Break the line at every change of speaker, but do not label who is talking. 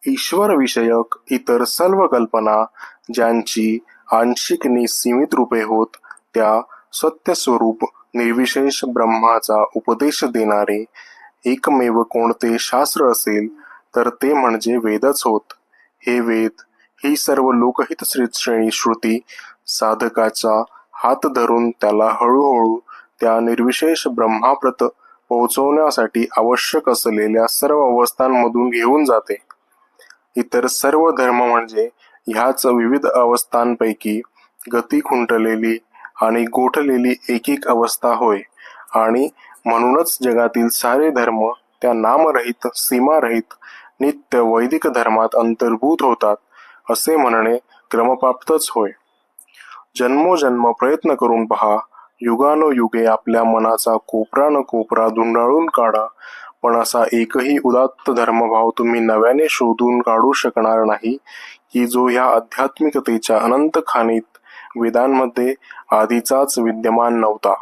ईश्वर विषयक इतर सर्व कल्पना ज्यांची आंशिक नि सीमित रूपे होत, त्या सत्यस्वरूप निर्विशेष ब्रह्माचा उपदेश देणारे एकमेव कोणते शास्त्र असेल तर ते म्हणजे वेदच होत. हे वेद ही सर्व लोकहित श्रेणी श्रुती साधकाचा हात धरून त्याला हळूहळू त्या निर्विशेष ब्रह्माप्रत पोहोचवण्यासाठी आवश्यक असलेल्या सर्व अवस्थांमधून घेऊन जाते. इतर सर्व धर्म म्हणजे ह्याच विविध अवस्थांपैकी गती खुंटलेली आणि गोठलेली एक अवस्था होय. आणि म्हणूनच जगातील सारे धर्म त्या नामरहित सीमारहित नित्य वैदिक धर्मात अंतर्भूत होतात असे म्हणणे क्रमप्राप्तच होय. जन्मोजन्म प्रयत्न करून पहा, युगानुयुगे आपल्या मनाचा कोपरा न कोपरा धुंडाळून काढा, पण असा एकही उदात्त धर्मभाव तुम्ही नव्याने शोधून काढू शकणार नाही की जो ह्या आध्यात्मिकतेच्या अनंत खाणीत वेदांमध्ये आधीचाच विद्यमान नव्हता.